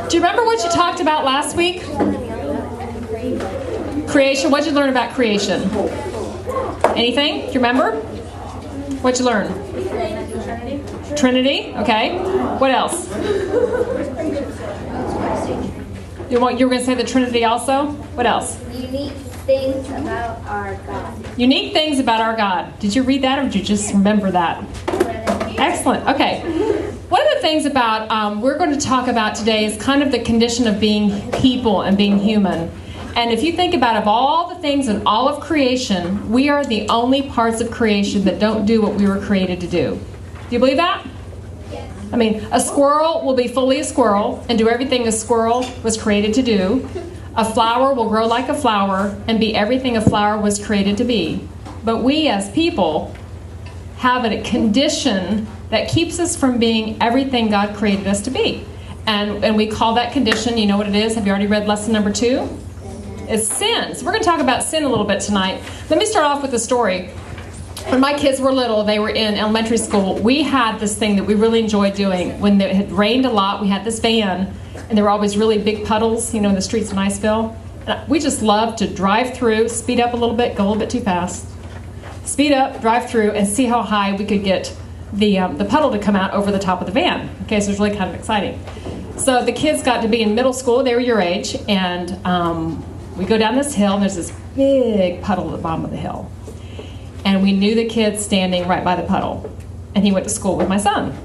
Do you remember what you talked about last week? Creation. What did you learn about creation? Anything? Do you remember? What'd you learn? Trinity. Okay. What else? You were going to say the Trinity also? What else? Unique things about our God. Unique things about our God. Did you read that, or did you just remember that? Excellent. Okay. One of the things about we're going to talk about today is kind of the condition of being people and being human. And if you think about, of all the things in all of creation, we are the only parts of creation that don't do what we were created to do. Do you believe that? Yes. I mean, a squirrel will be fully a squirrel and do everything a squirrel was created to do. A flower will grow like a flower and be everything a flower was created to be. But we as people have a condition that keeps us from being everything God created us to be. And we call that condition, you know what it is? Have you already read lesson number 2? It's sin. So we're going to talk about sin a little bit tonight. Let me start off with a story. When my kids were little, they were in elementary school, we had this thing that we really enjoyed doing. When it had rained a lot, we had this van, and there were always really big puddles, in the streets of Niceville. And we just loved to drive through, speed up a little bit, go a little bit too fast. Speed up, drive through, and see how high we could get the puddle to come out over the top of the van. Okay, so it was really kind of exciting. So the kids got to be in middle school, they were your age, and we go down this hill, and there's this big puddle at the bottom of the hill. And we knew the kid standing right by the puddle. And he went to school with my son.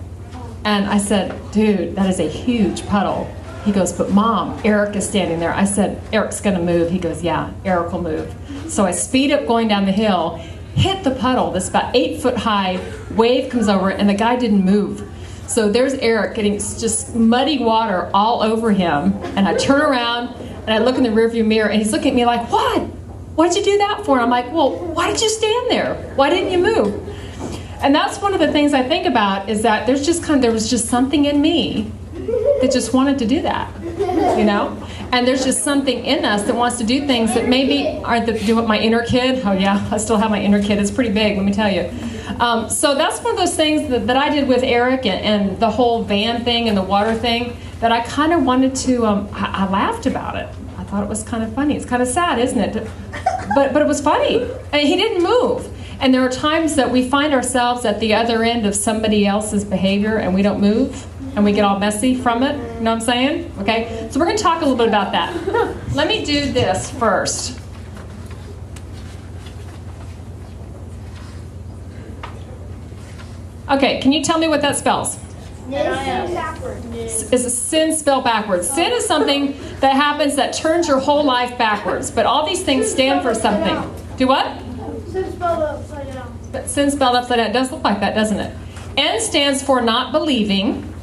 And I said, dude, that is a huge puddle. He goes, but Mom, Eric is standing there. I said, Eric's going to move. He goes, yeah, Eric will move. So I speed up going down the hill, hit the puddle. This about 8 foot high wave comes over, and the guy didn't move. So there's Eric getting just muddy water all over him. And I turn around, and I look in the rearview mirror, and he's looking at me like, what? What'd you do that for? And I'm like, well, why did you stand there? Why didn't you move? And that's one of the things I think about, is that there was just something in me that just wanted to do that, And there's just something in us that wants to do things that maybe do what my inner kid. Oh yeah, I still have my inner kid. It's pretty big, let me tell you. So that's one of those things that I did with Eric and the whole van thing and the water thing, that I kind of wanted to, I laughed about it. I thought it was kind of funny. It's kind of sad, isn't it? But it was funny. And he didn't move. And there are times that we find ourselves at the other end of somebody else's behavior and we don't move and we get all messy from it. You know what I'm saying? Okay? So we're going to talk a little bit about that. Let me do this first. Okay, can you tell me what that spells? Is a sin spelled backwards? Sin is something that happens that turns your whole life backwards. But all these things stand for something. Do what? Sin spelled upside down. But sin spelled upside down. It does look like that, doesn't it? N stands for not believing.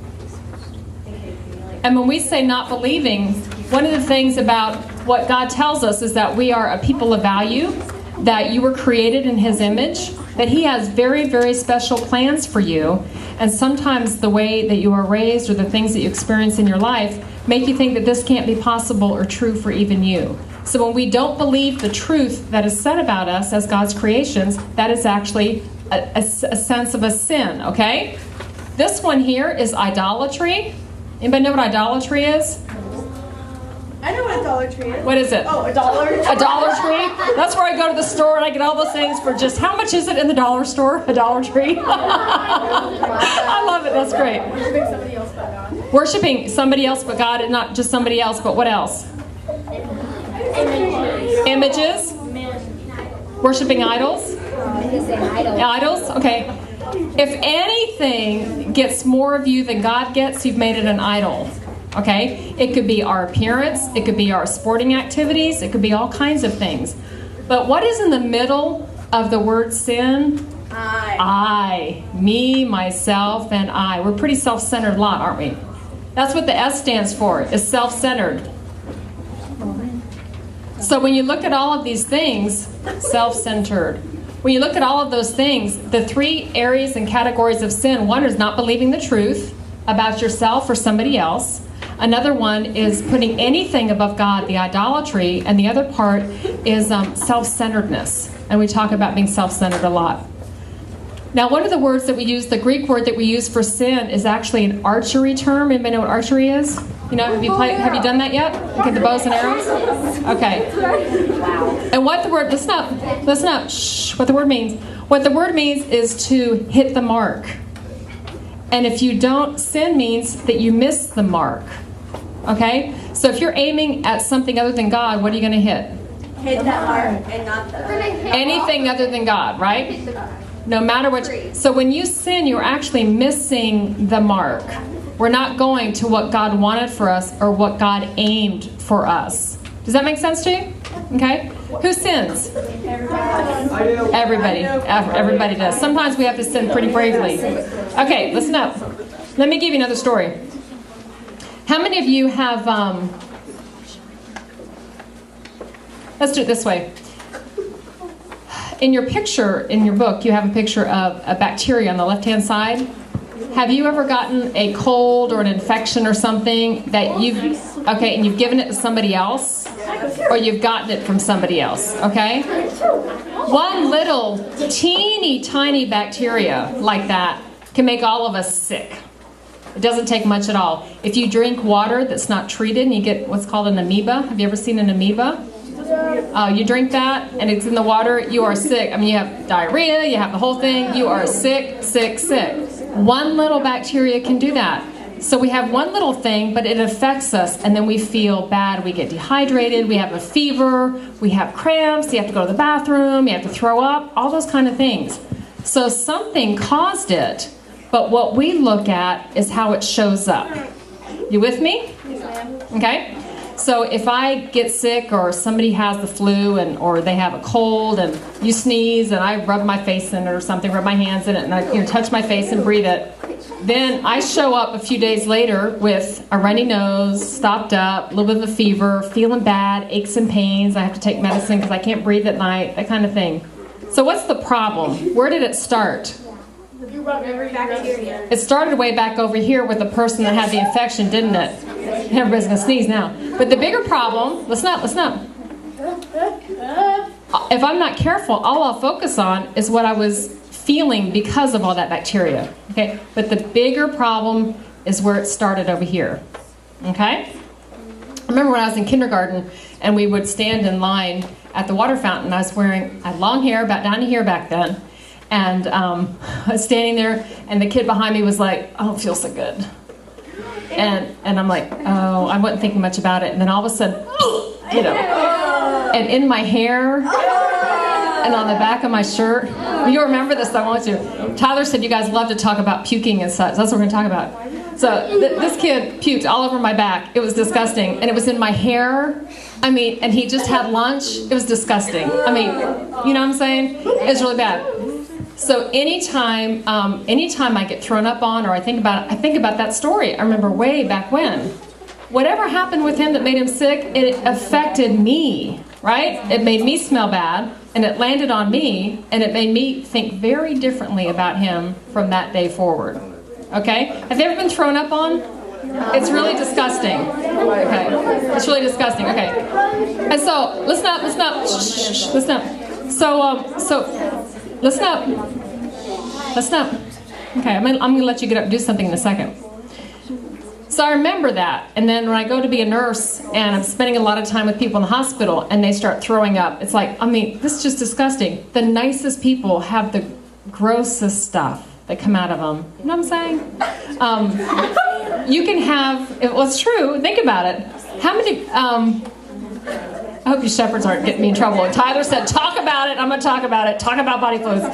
And when we say not believing, one of the things about what God tells us is that we are a people of value, that you were created in His image, that He has very, very special plans for you. And sometimes the way that you are raised or the things that you experience in your life make you think that this can't be possible or true for even you. So when we don't believe the truth that is said about us as God's creations, that is actually a sense of a sin, okay? This one here is idolatry. Anybody know what idolatry is? I know what a Dollar Tree is. What is it? Oh, a dollar. A Dollar Tree? That's where I go to the store and I get all those things for just, how much is it in the dollar store? A Dollar Tree? I love it. That's great. Worshiping somebody else but God. Worshiping somebody else but God, and not just somebody else, but what else? Images. Worshiping idols. Idols? Okay. If anything gets more of you than God gets, you've made it an idol. Okay? It could be our appearance. It could be our sporting activities. It could be all kinds of things. But what is in the middle of the word sin? I. Me, myself, and I. We're a pretty self-centered lot, aren't we? That's what the S stands for, is self-centered. So when you look at all of these things, self-centered. When you look at all of those things, the 3 areas and categories of sin, one is not believing the truth about yourself or somebody else. Another one is putting anything above God, the idolatry, and the other part is self-centeredness. And we talk about being self-centered a lot. Now, one of the words that we use, the Greek word that we use for sin, is actually an archery term. Anybody know what archery is? You know, have you done that yet? Okay, the bows and arrows? Okay. And what the word, listen up, shh, what the word means. What the word means is to hit the mark. And if you don't, sin means that you miss the mark. Okay? So if you're aiming at something other than God, what are you going to hit? Hit that mark and not the... Anything other than God, right? No matter what. So when you sin, you're actually missing the mark. We're not going to what God wanted for us or what God aimed for us. Does that make sense to you? Okay? Who sins? Everybody. Everybody does. Sometimes we have to sin pretty bravely. Okay, listen up. Let me give you another story. How many of you have... let's do it this way. In your picture, in your book, you have a picture of a bacteria on the left-hand side. Have you ever gotten a cold or an infection or something that and you've given it to somebody else? Or you've gotten it from somebody else, okay? One little teeny tiny bacteria like that can make all of us sick. It doesn't take much at all. If you drink water that's not treated and you get what's called an amoeba, have you ever seen an amoeba? You drink that and it's in the water, you are sick. I mean, you have diarrhea, you have the whole thing, you are sick, sick, sick. One little bacteria can do that. So we have one little thing, but it affects us, and then we feel bad. We get dehydrated, we have a fever, we have cramps, you have to go to the bathroom, you have to throw up, all those kind of things. So something caused it, but what we look at is how it shows up. You with me? Okay? So if I get sick or somebody has the flu or they have a cold and you sneeze and I rub my face in it or something, rub my hands in it and I touch my face and breathe it, then I show up a few days later with a runny nose, stopped up, a little bit of a fever, feeling bad, aches and pains. I have to take medicine because I can't breathe at night, that kind of thing. So what's the problem? Where did it start? Bacteria. It started way back over here with the person that had the infection, didn't it? Everybody's going to sneeze now. But the bigger problem, listen up. If I'm not careful, all I'll focus on is what I was feeling because of all that bacteria. Okay? But the bigger problem is where it started over here. Okay? I remember when I was in kindergarten and we would stand in line at the water fountain. I had long hair, about down to here back then. And I was standing there, and the kid behind me was like, "Oh, it feels so good." And I'm like, "Oh," I wasn't thinking much about it. And then all of a sudden, you know, and in my hair and on the back of my shirt. You'll remember this, I want you. Tyler said you guys love to talk about puking and such. That's what we're going to talk about. So this kid puked all over my back. It was disgusting. And it was in my hair. I mean, and he just had lunch. It was disgusting. I mean, you know what I'm saying? It's really bad. So anytime I get thrown up on or I think about that story. I remember way back when. Whatever happened with him that made him sick, it affected me, right? It made me smell bad, and it landed on me, and it made me think very differently about him from that day forward. Okay? Have you ever been thrown up on? It's really disgusting. Okay. It's really disgusting. Okay. And so, listen up. Shh, listen up. So listen up. Okay, I'm going to let you get up and do something in a second. So I remember that, and then when I go to be a nurse and I'm spending a lot of time with people in the hospital and they start throwing up, it's like, I mean, this is just disgusting. The nicest people have the grossest stuff that come out of them. You know what I'm saying? You can have, well, it's true, think about it. How many, I hope you shepherds aren't getting me in trouble. Tyler said, talk about it. I'm going to talk about it. Talk about body fluids.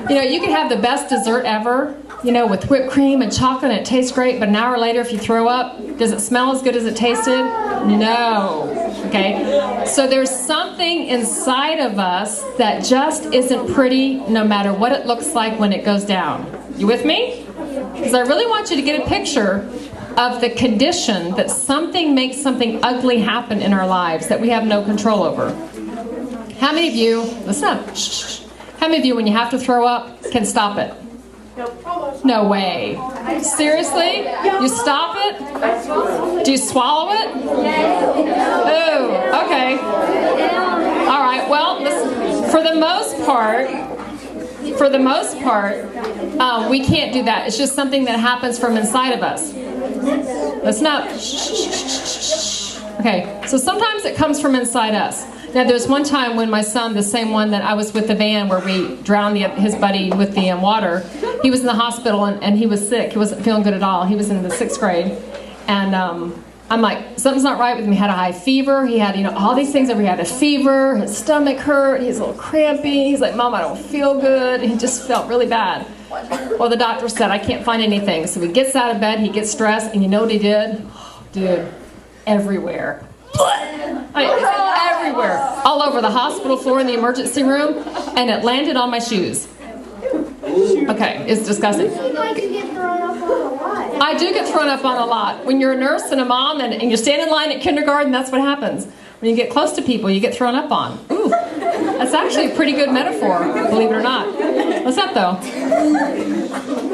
You know, you can have the best dessert ever, you know, with whipped cream and chocolate, and it tastes great, but an hour later, if you throw up, does it smell as good as it tasted? No. Okay? So there's something inside of us that just isn't pretty no matter what it looks like when it goes down. You with me? Because I really want you to get a picture of the condition that something makes something ugly happen in our lives that we have no control over. How many of you, listen up, shh, how many of you, when you have to throw up, can stop it? No way. Seriously? You stop it? Do you swallow it? Oh, okay. All right, well, listen, for the most part, we can't do that. It's just something that happens from inside of us. Listen up. Okay, so sometimes it comes from inside us. Now, there's one time when my son, the same one that I was with the van where we drowned his buddy with the water, he was in the hospital and he was sick. He wasn't feeling good at all. He was in the 6th grade. And I'm like, something's not right with him. He had a high fever. He had, all these things. He had a fever. His stomach hurt. He's a little crampy. He's like, Mom, I don't feel good. And he just felt really bad. Well, the doctor said, I can't find anything. So he gets out of bed. He gets dressed. And you know what he did? Dude, everywhere. Everywhere. All over the hospital floor in the emergency room. And it landed on my shoes. Okay, it's disgusting. I do get thrown up on a lot. When you're a nurse and a mom and you stand in line at kindergarten, that's what happens. When you get close to people, you get thrown up on. Ooh, that's actually a pretty good metaphor, believe it or not. What's that, though?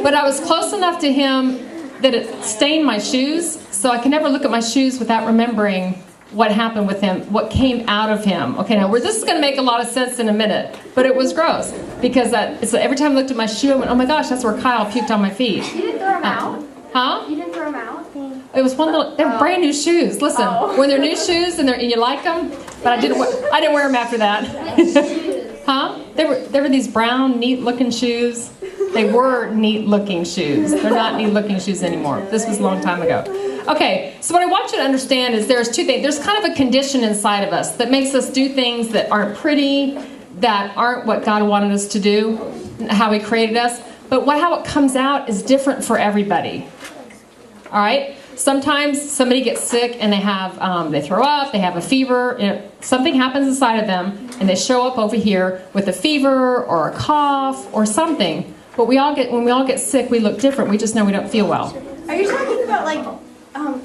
But I was close enough to him that it stained my shoes, so I can never look at my shoes without remembering what happened with him, what came out of him. Okay, now this is going to make a lot of sense in a minute, but it was gross because every time I looked at my shoe, I went, oh my gosh, that's where Kyle puked on my feet. You didn't throw them out? Huh? You didn't throw them out? It was they're brand new shoes. Listen, when they're new shoes and you like them, but I didn't wear them after that. Huh? They were these brown, neat-looking shoes. They were neat-looking shoes. They're not neat-looking shoes anymore. This was a long time ago. Okay, so what I want you to understand is there's two things. There's kind of a condition inside of us that makes us do things that aren't pretty, that aren't what God wanted us to do, how He created us. But how it comes out is different for everybody. All right? Sometimes somebody gets sick and they throw up, they have a fever, something happens inside of them, and they show up over here with a fever or a cough or something. But when we all get sick, we look different. We just know we don't feel well. Are you talking about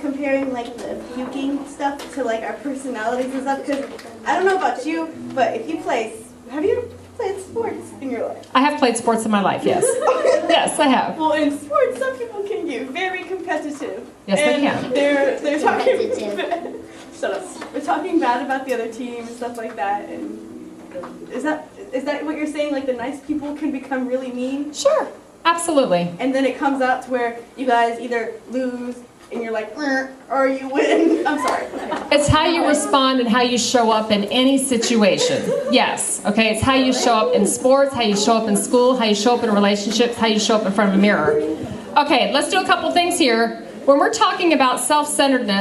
comparing the puking stuff to our personalities and stuff? Because I don't know about you, but have you played sports in your life? I have played sports in my life, yes. Yes, I have. Well, in sports, some people can get very competitive. Yes, they can. They're talking. Shut up. They're talking bad about the other team and stuff like that. And is that what you're saying? The nice people can become really mean? Sure, absolutely. And then it comes out to where you guys either lose and you're like, or you win. I'm sorry. It's how you respond and how you show up in any situation. Yes, okay? It's how you show up in sports, how you show up in school, how you show up in relationships, how you show up in front of a mirror. Okay, let's do a couple things here. When we're talking about self-centeredness,